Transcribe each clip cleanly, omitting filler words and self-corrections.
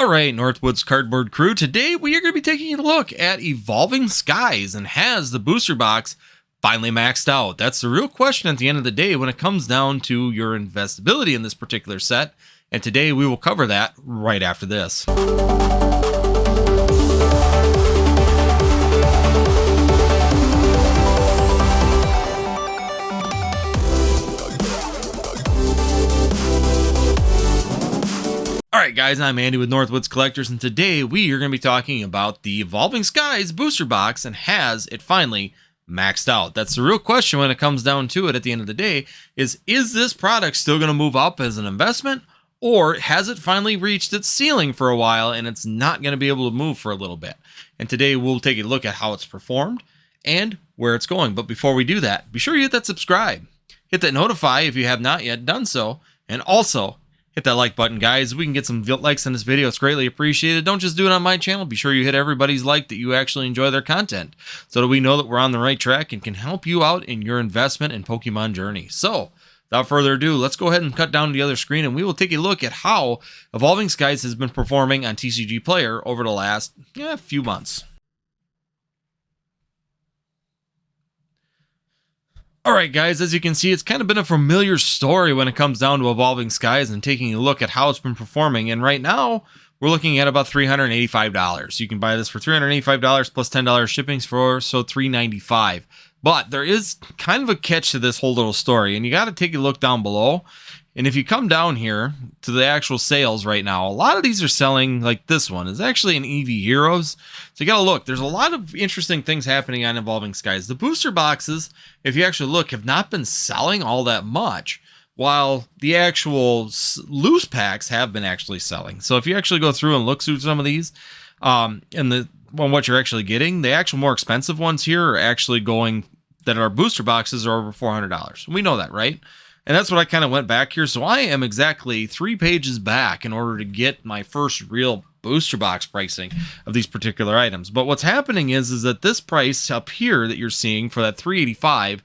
All right, Northwoods cardboard crew. Today we are going to be taking a look at Evolving Skies, and has the booster box finally maxed out? That's the real question at the end of the day when it comes down to your investability in this particular set. And today we will cover that right after this. Alright guys, I'm Andy with NorthwoodsCollectors, and today we are going to be talking about the Evolving Skies booster box, and has it finally maxed out? That's the real question when it comes down to it at the end of the day, is this product still going to move up as an investment, or has it finally reached its ceiling for a while and it's not going to be able to move for a little bit? And today we'll take a look at how it's performed and where it's going. But before we do that, be sure you hit that subscribe, hit that notify if you have not yet done so, and also hit that like button, guys. We can get some likes on this video. It's greatly appreciated. Don't just do it on my channel. Be sure you hit everybody's like that you actually enjoy their content, so that we know that we're on the right track and can help you out in your investment and Pokemon journey. So without further ado, let's go ahead and cut down to the other screen, and we will take a look at how Evolving Skies has been performing on TCG Player over the last few months. Alright guys, as you can see, it's kind of been a familiar story when it comes down to Evolving Skies and taking a look at how it's been performing. And right now, we're looking at about $385. You can buy this for $385 plus $10 shipping, for so $395. But there is kind of a catch to this whole little story, and you got to take a look down below. And if you come down here to the actual sales right now, a lot of these are selling, like this one is actually an EV Heroes. So you got to look, there's a lot of interesting things happening on Evolving Skies. The booster boxes, if you actually look, have not been selling all that much, while the actual loose packs have been actually selling. So if you actually go through and look through some of these, and what you're actually getting, the actual more expensive ones here are actually going, that are booster boxes, are over $400. We know that, right? And that's what I kind of went back here. So I am exactly 3 pages back in order to get my first real booster box pricing of these particular items. But what's happening is that this price up here that you're seeing for that $385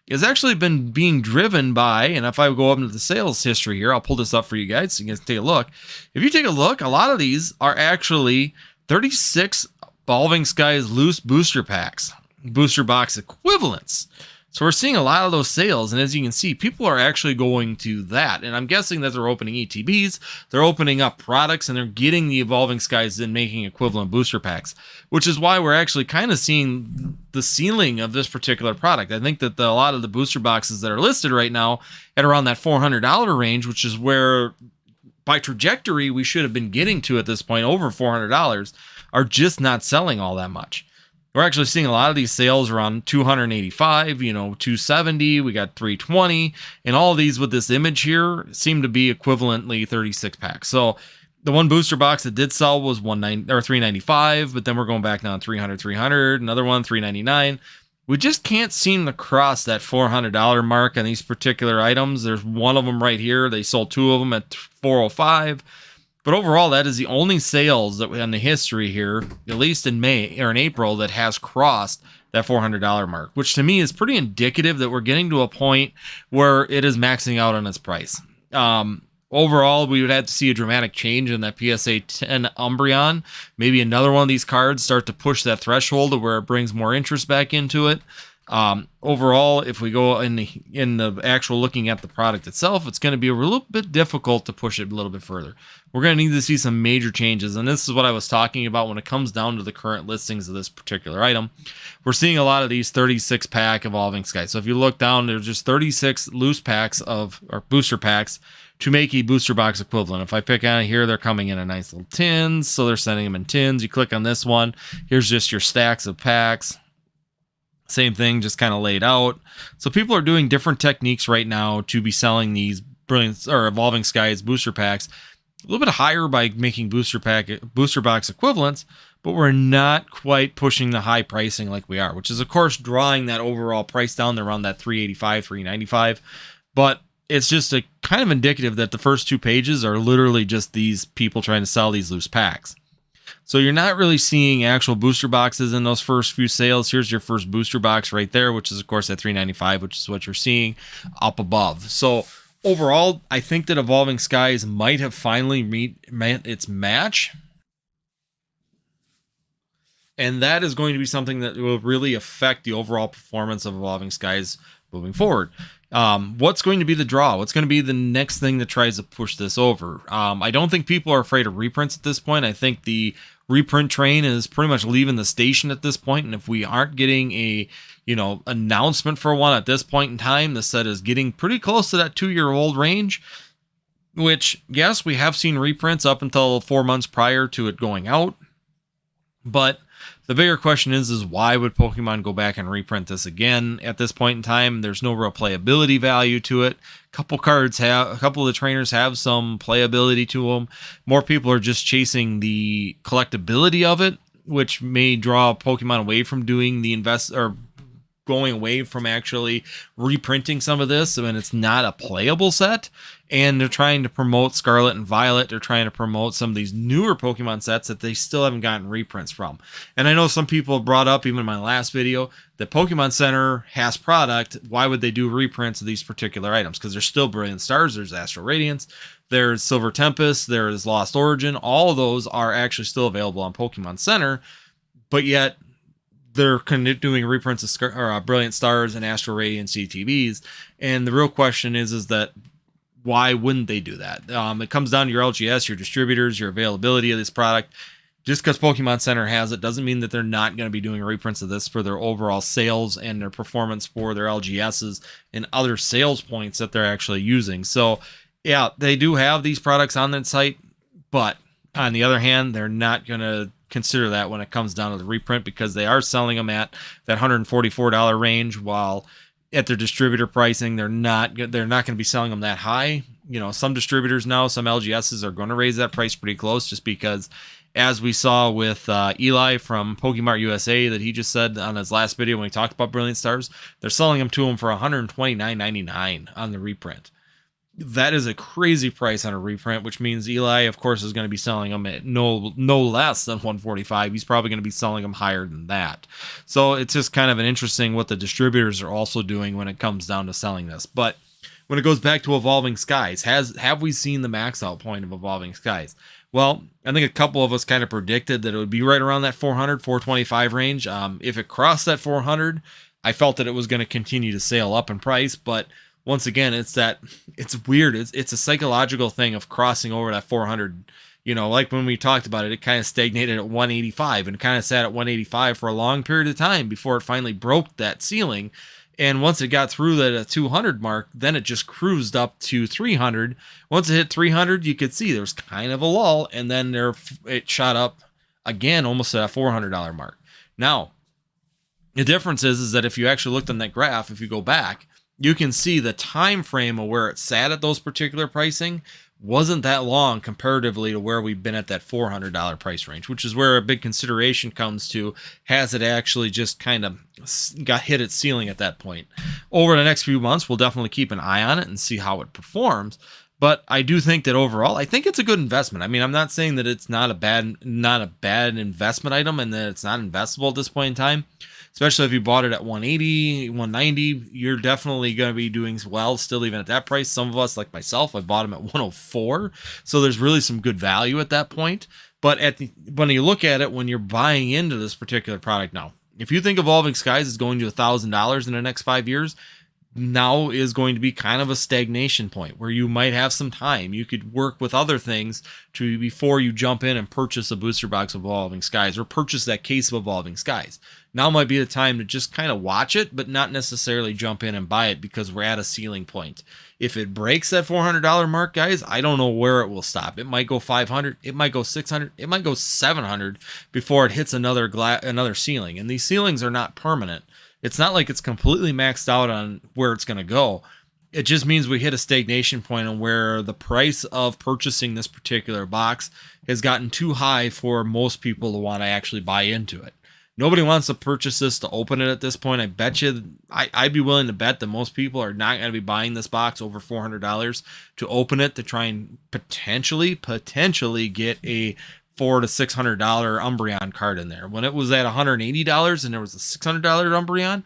has actually been being driven by, and if I go up into the sales history here, I'll pull this up for you guys so you can take a look. If you take a look, a lot of these are actually 36 Evolving Skies loose booster packs, booster box equivalents. So we're seeing a lot of those sales, and as you can see, people are actually going to that. And I'm guessing that they're opening ETBs, they're opening up products, and they're getting the Evolving Skies and making equivalent booster packs, which is why we're actually kind of seeing the ceiling of this particular product. I think that a lot of the booster boxes that are listed right now at around that $400 range, which is where by trajectory we should have been getting to at this point, over $400, are just not selling all that much. We're actually seeing a lot of these sales around $285, $270, we got $320, and all of these with this image here seem to be equivalently 36 packs. So the one booster box that did sell was $395, but then we're going back down $300, another one $399. We just can't seem to cross that $400 mark on these particular items. There's one of them right here. They sold 2 of them at $405. But overall, that is the only sales that we have in the history here, at least in May or in April, that has crossed that $400 mark, which to me is pretty indicative that we're getting to a point where it is maxing out on its price. Overall, we would have to see a dramatic change in that PSA 10 Umbreon. Maybe another one of these cards start to push that threshold to where it brings more interest back into it. Overall, if we go in the actual looking at the product itself, it's going to be a little bit difficult to push it a little bit further. We're going to need to see some major changes, and this is what I was talking about when it comes down to the current listings of this particular item. We're seeing a lot of these 36 pack Evolving Skies. So if you look down, there's just 36 loose packs or booster packs to make a booster box equivalent. If I pick on it here, they're coming in a nice little tins, so they're sending them in tins. You click on this one, here's just your stacks of packs. Same thing, just kind of laid out. So people are doing different techniques right now to be selling these brilliant or Evolving Skies booster packs a little bit higher by making booster box equivalents, but we're not quite pushing the high pricing like we are, which is of course drawing that overall price down to around that $385, $395. But it's just a kind of indicative that the first 2 pages are literally just these people trying to sell these loose packs. So you're not really seeing actual booster boxes in those first few sales. Here's your first booster box right there, which is of course at $395, which is what you're seeing up above. So Overall, I think that Evolving Skies might have finally met its match. And that is going to be something that will really affect the overall performance of Evolving Skies moving forward. What's going to be the draw? What's going to be the next thing that tries to push this over? I don't think people are afraid of reprints at this point. I think the reprint train is pretty much leaving the station at this point. And if we aren't getting a, announcement for one at this point in time, the set is getting pretty close to that 2-year-old range, which, yes, we have seen reprints up until 4 months prior to it going out. But the bigger question is why would Pokemon go back and reprint this again at this point in time? There's no real playability value to it. A couple of the trainers have some playability to them. More people are just chasing the collectability of it, which may draw Pokemon away from doing the going away from actually reprinting some of this when it's not a playable set. And they're trying to promote Scarlet and Violet. They're trying to promote some of these newer Pokemon sets that they still haven't gotten reprints from. And I know some people have brought up, even in my last video, that Pokemon Center has product. Why would they do reprints of these particular items? Because there's still Brilliant Stars, there's Astral Radiance, there's Silver Tempest, there's Lost Origin. All of those are actually still available on Pokemon Center, but yet they're doing reprints of Brilliant Stars and Astral Radiance CTBs. And the real question is that why wouldn't they do that? It comes down to your LGS, your distributors, your availability of this product. Just because Pokemon Center has it doesn't mean that they're not going to be doing reprints of this for their overall sales and their performance for their LGSs and other sales points that they're actually using. So, yeah, they do have these products on that site, but on the other hand, they're not going to consider that when it comes down to the reprint because they are selling them at that $144 range, while at their distributor pricing, they're not going to be selling them that high. Some distributors now, some LGSs are going to raise that price pretty close just because, as we saw with Eli from Pokemart USA, that he just said on his last video when he talked about Brilliant Stars, they're selling them to him for $129.99 on the reprint. That is a crazy price on a reprint, which means Eli, of course, is going to be selling them at no less than $145. He's probably going to be selling them higher than that. So it's just kind of an interesting what the distributors are also doing when it comes down to selling this. But when it goes back to Evolving Skies, have we seen the max out point of Evolving Skies? Well, I think a couple of us kind of predicted that it would be right around that 425 range. If it crossed that 400, I felt that it was going to continue to sail up in price, but once again, it's weird. It's a psychological thing of crossing over that 400. Like when we talked about it, it kind of stagnated at 185 and kind of sat at 185 for a long period of time before it finally broke that ceiling. And once it got through the 200 mark, then it just cruised up to 300. Once it hit 300, you could see there was kind of a lull, and then it shot up again almost at a $400 mark. Now, the difference is that if you actually looked on that graph, if you go back, you can see the time frame of where it sat at those particular pricing wasn't that long comparatively to where we've been at that $400 price range, which is where a big consideration comes to, has it actually just kind of got hit its ceiling at that point. Over the next few months, we'll definitely keep an eye on it and see how it performs. But I do think that overall, I think it's a good investment. I mean, I'm not saying that it's not a bad investment item and that it's not investable at this point in time. Especially if you bought it at 180, 190, you're definitely going to be doing well still even at that price. Some of us, like myself, I bought them at 104. So there's really some good value at that point. But when you look at it, when you're buying into this particular product now, if you think Evolving Skies is going to $1,000 in the next 5 years, now is going to be kind of a stagnation point where you might have some time. You could work with other things before you jump in and purchase a booster box of Evolving Skies or purchase that case of Evolving Skies. Now might be the time to just kind of watch it, but not necessarily jump in and buy it because we're at a ceiling point. If it breaks that $400 mark, guys, I don't know where it will stop. It might go 500, it might go 600, it might go 700 before it hits another ceiling. And these ceilings are not permanent. It's not like it's completely maxed out on where it's going to go. It just means we hit a stagnation point on where the price of purchasing this particular box has gotten too high for most people to want to actually buy into it. Nobody wants to purchase this to open it at this point. I bet you, I'd be willing to bet that most people are not going to be buying this box over $400 to open it to try and potentially get a $400 to $600 Umbreon card in there. When it was at $180 and there was a $600 Umbreon,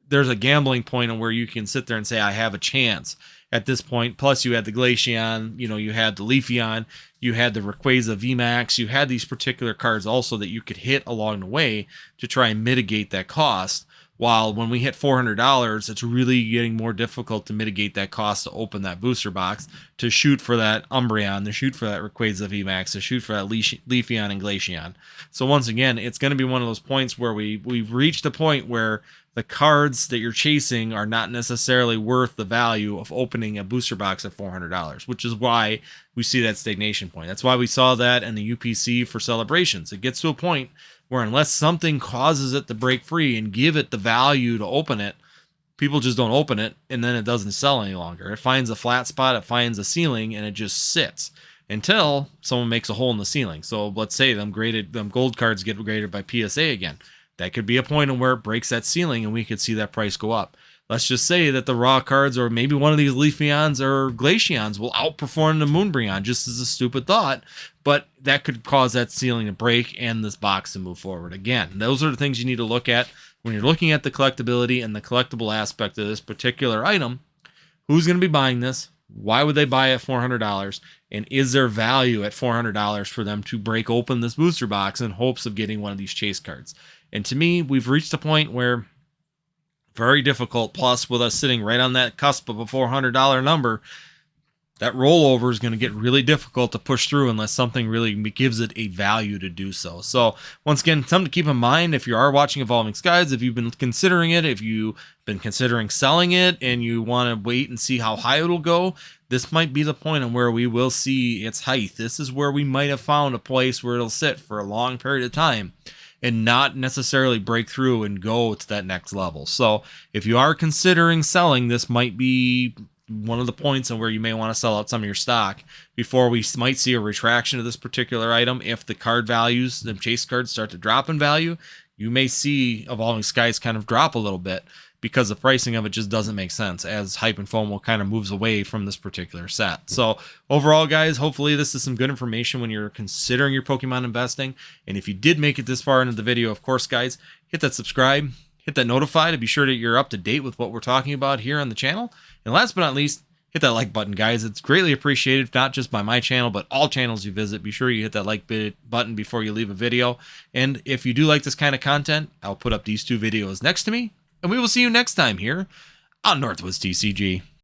there's a gambling point on where you can sit there and say, I have a chance at this point. Plus you had the Glaceon, you know, you had the Leafeon, you had the Rayquaza VMAX, you had these particular cards also that you could hit along the way to try and mitigate that cost. While when we hit $400, it's really getting more difficult to mitigate that cost to open that booster box, to shoot for that Umbreon, to shoot for that Rayquaza VMAX, to shoot for that Leafeon and Glaceon. So once again, it's going to be one of those points where we've reached a point where the cards that you're chasing are not necessarily worth the value of opening a booster box at $400, which is why we see that stagnation point. That's why we saw that in the UPC for Celebrations. It gets to a point where unless something causes it to break free and give it the value to open it, people just don't open it, and then it doesn't sell any longer. It finds a flat spot, it finds a ceiling, and it just sits until someone makes a hole in the ceiling. So let's say them gold cards get graded by PSA again. That could be a point where it breaks that ceiling and we could see that price go up. Let's just say that the raw cards, or maybe one of these Leafeons or Glaceons, will outperform the Moonbreon, just as a stupid thought, but that could cause that ceiling to break and this box to move forward again. Those are the things you need to look at when you're looking at the collectability and the collectible aspect of this particular item. Who's going to be buying this? Why would they buy at $400? And is there value at $400 for them to break open this booster box in hopes of getting one of these chase cards? And to me, we've reached a point where very difficult, plus with us sitting right on that cusp of a $400 number, that rollover is going to get really difficult to push through unless something really gives it a value to do so. So once again, something to keep in mind if you are watching Evolving Skies, if you've been considering it, if you've been considering selling it and you want to wait and see how high it'll go, this might be the point on where we will see its height. This is where we might have found a place where it'll sit for a long period of time and not necessarily break through and go to that next level. So if you are considering selling, this might be one of the points on where you may want to sell out some of your stock before we might see a retraction of this particular item. If the card values, the chase cards, start to drop in value, you may see Evolving Skies kind of drop a little bit because the pricing of it just doesn't make sense as Hype and FOMO kind of moves away from this particular set. So overall, guys, hopefully this is some good information when you're considering your Pokemon investing. And if you did make it this far into the video, of course, guys, hit that subscribe, hit that notify to be sure that you're up to date with what we're talking about here on the channel. And last but not least, hit that like button, guys. It's greatly appreciated, not just by my channel, but all channels you visit. Be sure you hit that like button before you leave a video. And if you do like this kind of content, I'll put up these two videos next to me. And we will see you next time here on Northwoods TCG.